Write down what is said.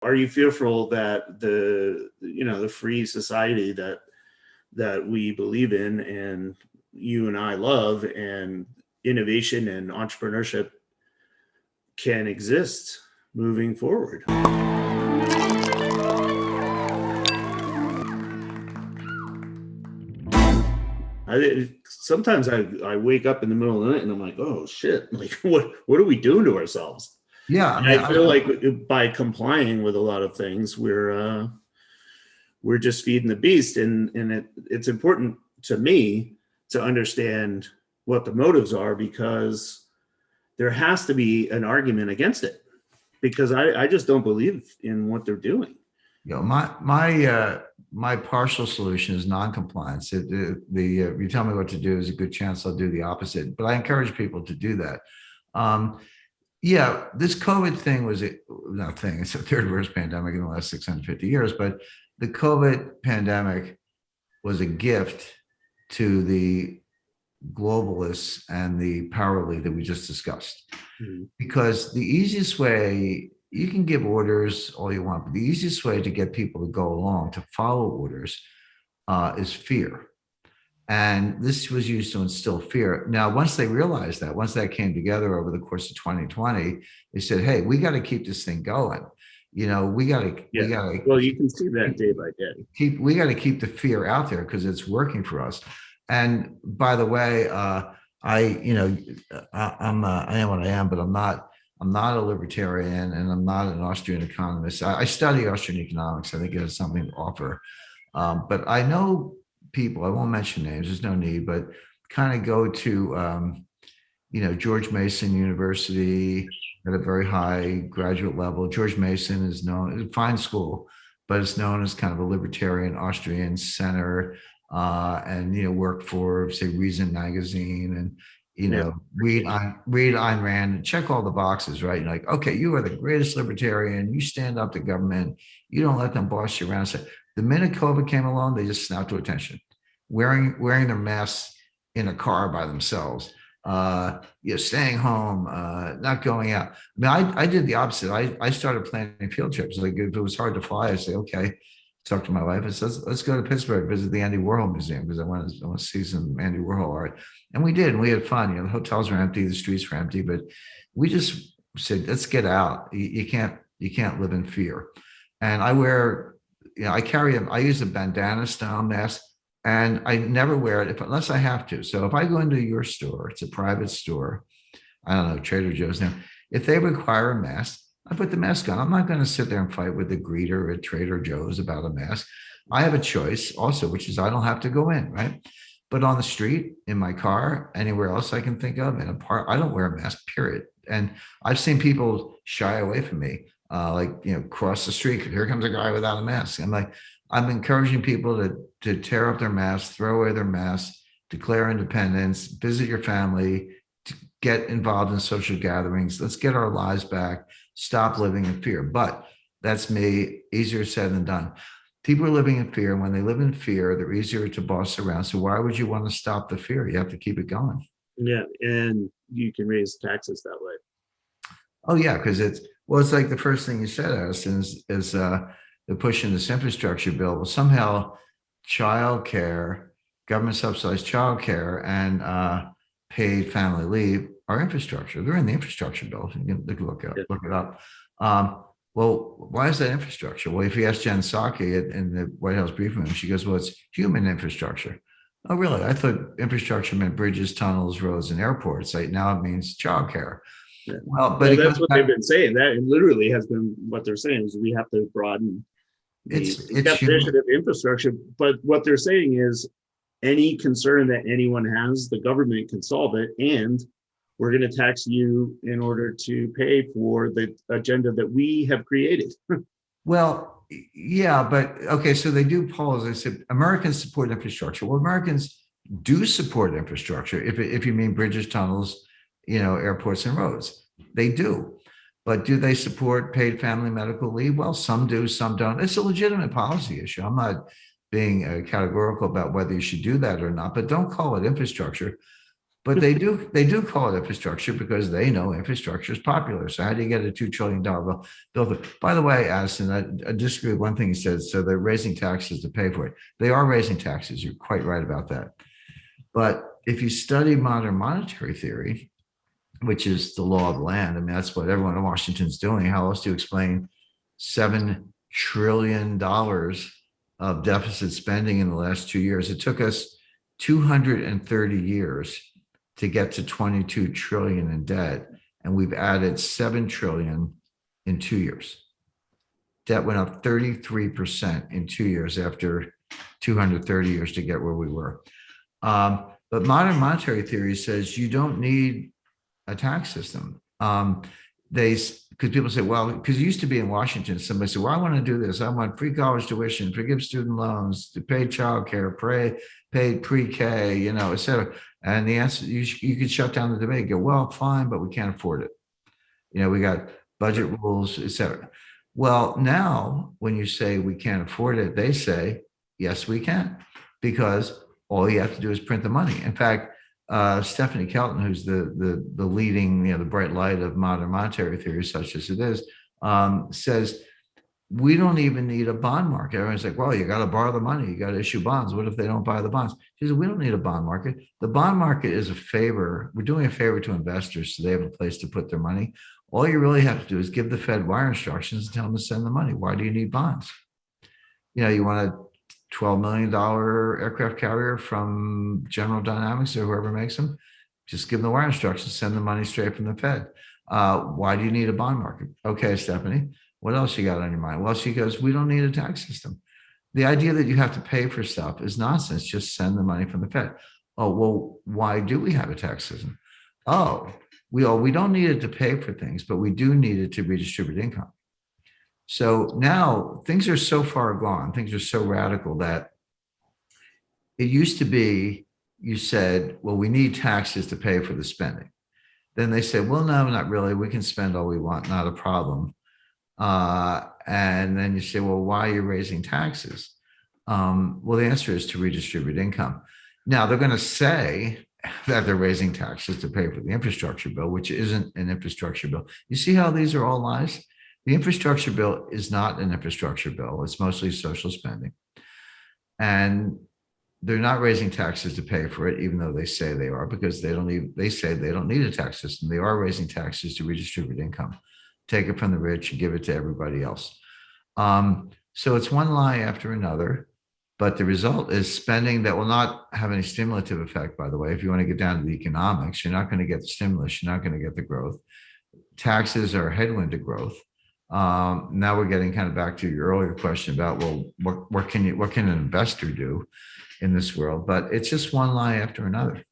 Are you fearful that the free society that we believe in and you and I love and innovation and entrepreneurship can exist moving forward? Sometimes I wake up in the middle of the night and I'm like, oh shit, like what are we doing to ourselves? Yeah, And I feel like by complying with a lot of things, we're just feeding the beast, and it's important to me to understand what the motives are, because there has to be an argument against it, because I just don't believe in what they're doing. My partial solution is non-compliance. You tell me what to do, there's a good chance I'll do the opposite. But I encourage people to do that. Yeah, this COVID thing was not thing. It's the third worst pandemic in the last 650 years. But the COVID pandemic was a gift to the globalists and the power elite that we just discussed. Mm-hmm. Because the easiest way, you can give orders all you want, but the easiest way to get people to go along, to follow orders, is fear. And this was used to instill fear. Now, once they realized that, once that came together over the course of 2020, they said, hey, we got to keep this thing going. We got to. Well, you can see that day by day. We got to keep the fear out there because it's working for us. And by the way, I am what I am, but I'm not a libertarian, and I'm not an Austrian economist. I study Austrian economics. I think it has something to offer. But I know people, I won't mention names, there's no need, but kind of go to, George Mason University at a very high graduate level. George Mason is known, a fine school, but it's known as kind of a libertarian Austrian center, and, work for, say, Reason magazine, and, read Ayn Rand, and check all the boxes, right? You're like, okay, you are the greatest libertarian. You stand up to government. You don't let them boss you around. So the minute COVID came along, they just snapped to attention, wearing their masks in a car by themselves, staying home, not going out. I mean, I did the opposite. I started planning field trips. Like, if it was hard to fly, I say, okay, talk to my wife and says, let's go to Pittsburgh, visit the Andy Warhol Museum, because I want to see some Andy Warhol art. And we did, and we had fun. The hotels were empty, the streets were empty, but we just said, let's get out. You can't live in fear. And I wear, I use a bandana style mask, and I never wear it unless I have to. So if I go into your store, it's a private store, I don't know, Trader Joe's now, if they require a mask, I put the mask on. I'm not going to sit there and fight with the greeter at Trader Joe's about a mask. I have a choice also, which is I don't have to go in, right? But on the street, in my car, anywhere else I can think of, in a park, I don't wear a mask, period. And I've seen people shy away from me, cross the street. Here comes a guy without a mask. I'm encouraging people to tear up their masks, throw away their masks, declare independence, visit your family, to get involved in social gatherings. Let's get our lives back. Stop living in fear. But that's me, easier said than done. People are living in fear. And when they live in fear, they're easier to boss around. So why would you want to stop the fear? You have to keep it going. Yeah. And you can raise taxes that way. Oh, yeah. Because it's like the first thing you said, Addison, is they're pushing this infrastructure bill. Well, somehow childcare, government subsidized childcare, and paid family leave are infrastructure. They're in the infrastructure bill. You can look it up. Well, why is that infrastructure? Well, if you ask Jen Psaki in the White House briefing room, she goes, well, it's human infrastructure. Oh, really? I thought infrastructure meant bridges, tunnels, roads, and airports. Now it means childcare. Yeah. Well, but that's what they've been saying. That it literally has been what they're saying is we have to broaden the definition of infrastructure. But what they're saying is any concern that anyone has, the government can solve it, and we're going to tax you in order to pay for the agenda that we have created. Well, yeah, but okay, so they do polls. They said Americans support infrastructure. Well, Americans do support infrastructure. If you mean bridges, tunnels, airports and roads, they do. But do they support paid family medical leave? Well, some do, some don't. It's a legitimate policy issue. I'm not being categorical about whether you should do that or not, but don't call it infrastructure. But they do call it infrastructure because they know infrastructure is popular. So how do you get a $2 trillion bill? By the way, Addison, I disagree with one thing he said. So they're raising taxes to pay for it. They are raising taxes. You're quite right about that. But if you study modern monetary theory, which is the law of the land, I mean, that's what everyone in Washington's doing. How else do you explain $7 trillion of deficit spending in the last 2 years? It took us 230 years to get to 22 trillion in debt, and we've added 7 trillion in 2 years. Debt went up 33% in 2 years after 230 years to get where we were. But modern monetary theory says you don't need a tax system. Because people say, well, because it used to be in Washington, somebody said, well, I want to do this. I want free college tuition, forgive student loans, to pay childcare, pay pre-K, et cetera. And the answer, you could shut down the debate, go, well, fine, but we can't afford it. We got budget rules, et cetera. Well, now when you say we can't afford it, they say, yes, we can, because all you have to do is print the money. In fact, Stephanie Kelton, who's the leading, the bright light of modern monetary theory, such as it is, says we don't even need a bond market. Everyone's like, well, you got to borrow the money, you got to issue bonds. What if they don't buy the bonds? She says, we don't need a bond market. The bond market is a favor. We're doing a favor to investors so they have a place to put their money. All you really have to do is give the Fed wire instructions and tell them to send the money. Why do you need bonds? You want a $12 million aircraft carrier from General Dynamics or whoever makes them, just give them the wire instructions, send the money straight from the Fed. Why do you need a bond market? Okay, Stephanie, what else you got on your mind? Well, she goes, we don't need a tax system. The idea that you have to pay for stuff is nonsense. Just send the money from the Fed. Oh, well, why do we have a tax system? Oh, we don't need it to pay for things, but we do need it to redistribute income. So now things are so far gone, things are so radical that it used to be, you said, well, we need taxes to pay for the spending. Then they said, well, no, not really. We can spend all we want, not a problem. And then you say, well, why are you raising taxes? Well, the answer is to redistribute income. Now they're going to say that they're raising taxes to pay for the infrastructure bill, which isn't an infrastructure bill. You see how these are all lies? The infrastructure bill is not an infrastructure bill. It's mostly social spending. And they're not raising taxes to pay for it, even though they say they are, because they say they don't need a tax system. They are raising taxes to redistribute income, take it from the rich and give it to everybody else. So it's one lie after another, but the result is spending that will not have any stimulative effect, by the way. If you want to get down to the economics, you're not going to get the stimulus, you're not going to get the growth. Taxes are a headwind to growth. Now we're getting kind of back to your earlier question about, well, what can an investor do in this world? But it's just one lie after another.